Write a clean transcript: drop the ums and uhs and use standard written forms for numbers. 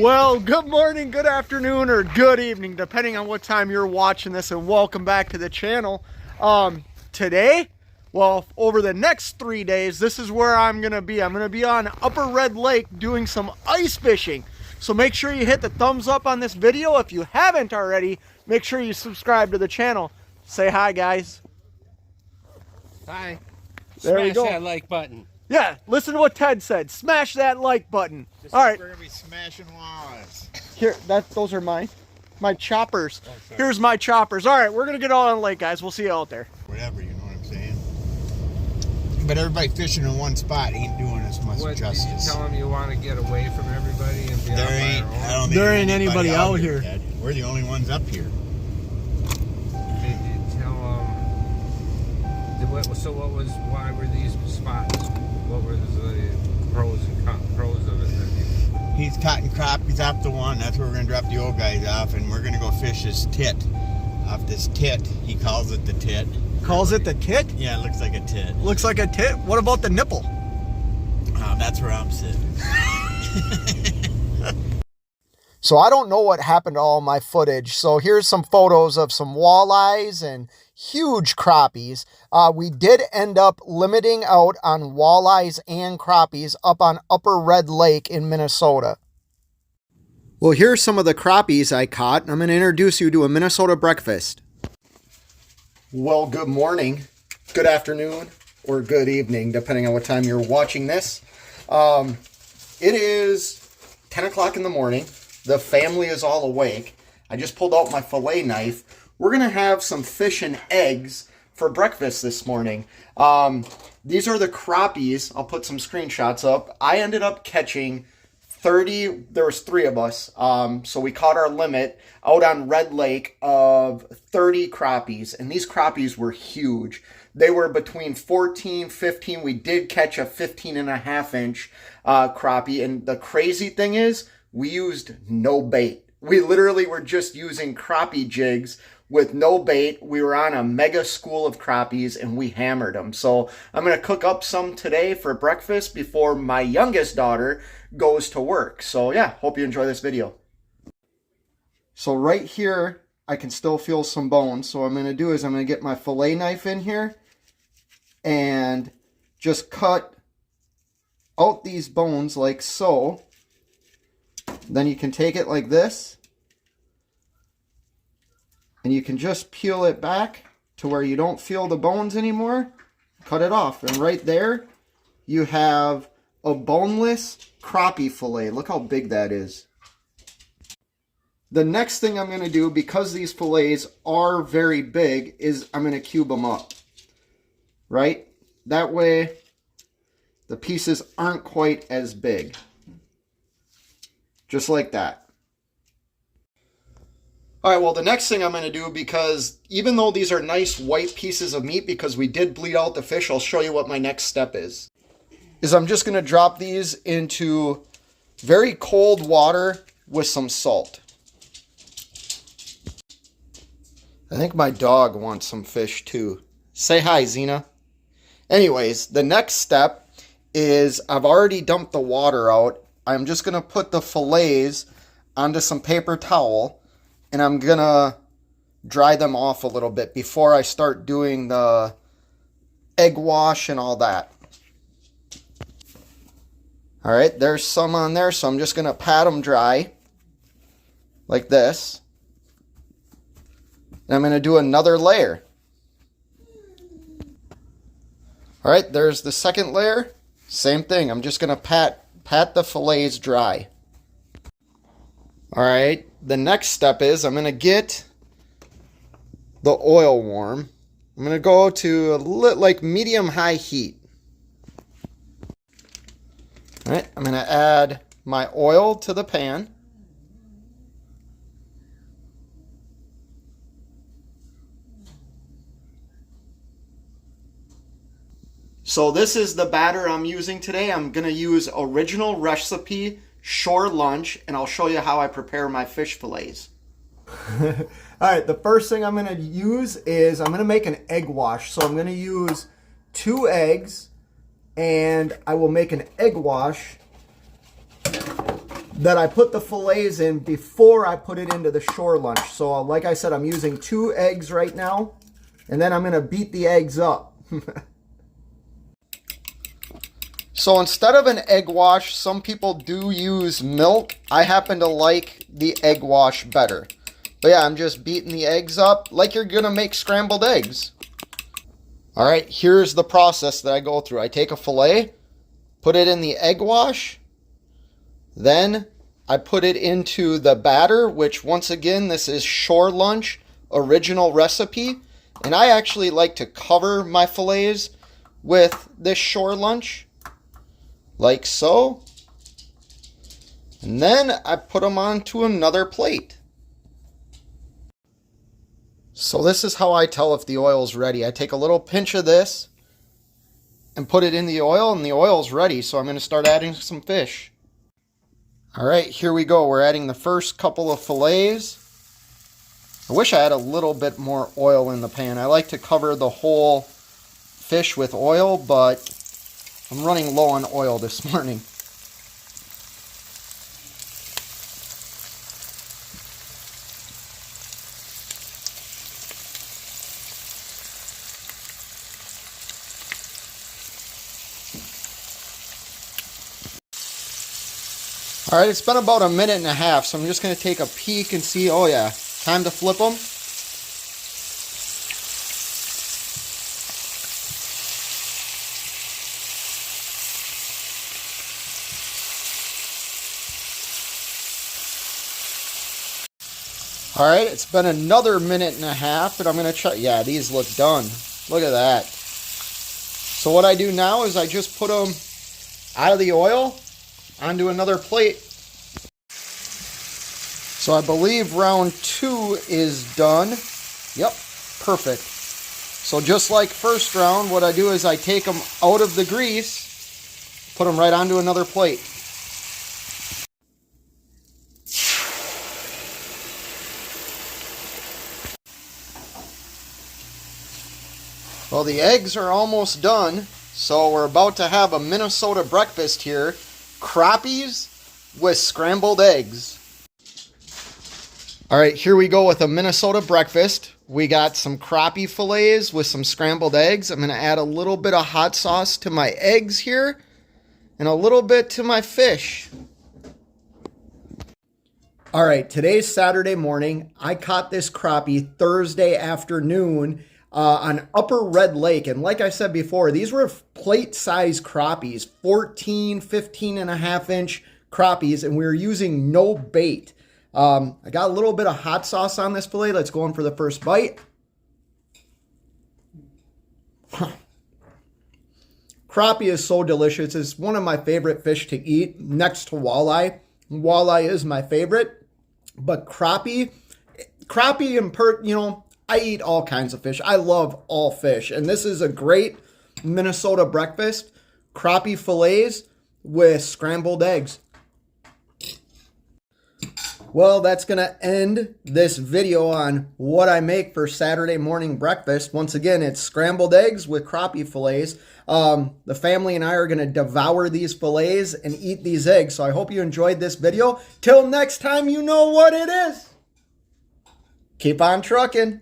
Well, good morning, good afternoon, or good evening, depending on what time you're watching this, and welcome back to the channel. Today, well, over the next 3 days, this is where I'm gonna be. I'm gonna be on Upper Red Lake doing some ice fishing. So make sure you hit the thumbs up on this video. If you haven't already, make sure you subscribe to the channel. Say hi, guys. Hi. There we go. Smash that like button. Yeah, listen to what Ted said. Smash that like button. All right. We're gonna be smashing walleyes. Here, those are mine. My choppers. Oh, here's my choppers. All right, we're gonna get out on the lake, guys. We'll see you out there. Whatever, you know what I'm saying? But everybody fishing in one spot ain't doing as much justice. Did you tell them you want to get away from everybody and be There out ain't, by our I own? don't think There ain't anybody out here. Ted. We're the only ones up here. Did you tell why were these spots? What were the pros of it? He's cutting crappies off the one. That's where we're gonna drop the old guys off, and we're gonna go fish his tit. Off this tit, he calls it the tit. Calls it the tit? Yeah, it looks like a tit. Looks like a tit. What about the nipple? That's where I'm sitting. So I don't know what happened to all my footage. So here's some photos of some walleyes and huge crappies. We did end up limiting out on walleyes and crappies up on Upper Red Lake in Minnesota. Well, here's some of the crappies I caught. I'm going to introduce you to a Minnesota breakfast. Well, good morning, good afternoon, or good evening, depending on what time you're watching this. It is 10 o'clock in the morning. The family is all awake. I just pulled out my fillet knife. We're going to have some fish and eggs for breakfast this morning. These are the crappies. I'll put some screenshots up. I ended up catching 30, there was 3 of us. So we caught our limit out on Red Lake of 30 crappies. And these crappies were huge. They were between 14, 15. We did catch a 15.5-inch crappie. And the crazy thing is, we used no bait. We literally were just using crappie jigs with no bait. We were on a mega school of crappies and we hammered them. So I'm going to cook up some today for breakfast before my youngest daughter goes to work. So yeah, hope you enjoy this video. So right here, I can still feel some bones. So what I'm going to do is I'm going to get my fillet knife in here and just cut out these bones like so. Then you can take it like this, and you can just peel it back to where you don't feel the bones anymore. Cut it off, and right there you have a boneless crappie fillet. Look how big that is. The next thing I'm going to do, because these fillets are very big, is I'm going to cube them up. Right? That way the pieces aren't quite as big. Just like that. All right, well, the next thing I'm going to do, because even though these are nice white pieces of meat, because we did bleed out the fish, I'll show you what my next step is I'm just going to drop these into very cold water with some salt. I think my dog wants some fish too. Say hi, Xena. Anyways, the next step is I've already dumped the water out. I'm just going to put the fillets onto some paper towel, and I'm going to dry them off a little bit before I start doing the egg wash and all that. All right, there's some on there, so I'm just going to pat them dry like this. And I'm going to do another layer. All right, there's the second layer. Same thing. I'm just going to pat the fillets dry. All right, the next step is I'm going to get the oil warm. I'm going to go to like medium-high heat. All right, I'm going to add my oil to the pan. So this is the batter I'm using today. I'm going to use original recipe shore lunch, and I'll show you how I prepare my fish fillets. All right, the first thing I'm going to use is I'm going to make an egg wash. So I'm going to use 2 eggs, and I will make an egg wash that I put the fillets in before I put it into the shore lunch. So like I said, I'm using 2 eggs right now, and then I'm going to beat the eggs up. So instead of an egg wash, some people do use milk. I happen to like the egg wash better. But yeah, I'm just beating the eggs up like you're going to make scrambled eggs. All right, here's the process that I go through. I take a fillet, put it in the egg wash, then I put it into the batter, which once again, this is Shore Lunch original recipe. And I actually like to cover my fillets with this Shore Lunch, like so. And then I put them onto another plate. So this is how I tell if the oil's ready. I take a little pinch of this and put it in the oil, and the oil's ready. So I'm going to start adding some fish. All right, here we go. We're adding the first couple of fillets. I wish I had a little bit more oil in the pan. I like to cover the whole fish with oil, but I'm running low on oil this morning. All right, it's been about a minute and a half, so I'm just going to take a peek and see. Oh yeah, time to flip them. All right, it's been another minute and a half, and I'm going to try. Yeah, these look done. Look at that. So what I do now is I just put them out of the oil onto another plate. So I believe round 2 is done. Yep, perfect. So just like first round, what I do is I take them out of the grease, put them right onto another plate. Well, the eggs are almost done, so we're about to have a Minnesota breakfast here. Crappies with scrambled eggs. All right, here we go with a Minnesota breakfast. We got some crappie fillets with some scrambled eggs. I'm going to add a little bit of hot sauce to my eggs here and a little bit to my fish. All right, today's Saturday morning. I caught this crappie Thursday afternoon on Upper Red Lake. And like I said before, these were plate-sized crappies, 14, 15 and a half inch crappies, and we were using no bait. I got a little bit of hot sauce on this fillet. Let's go in for the first bite. Crappie is so delicious. It's one of my favorite fish to eat next to walleye. Walleye is my favorite, but crappie and I eat all kinds of fish. I love all fish. And this is a great Minnesota breakfast. Crappie fillets with scrambled eggs. Well, that's going to end this video on what I make for Saturday morning breakfast. Once again, it's scrambled eggs with crappie fillets. The family and I are going to devour these fillets and eat these eggs. So I hope you enjoyed this video. Till next time, you know what it is. Keep on trucking.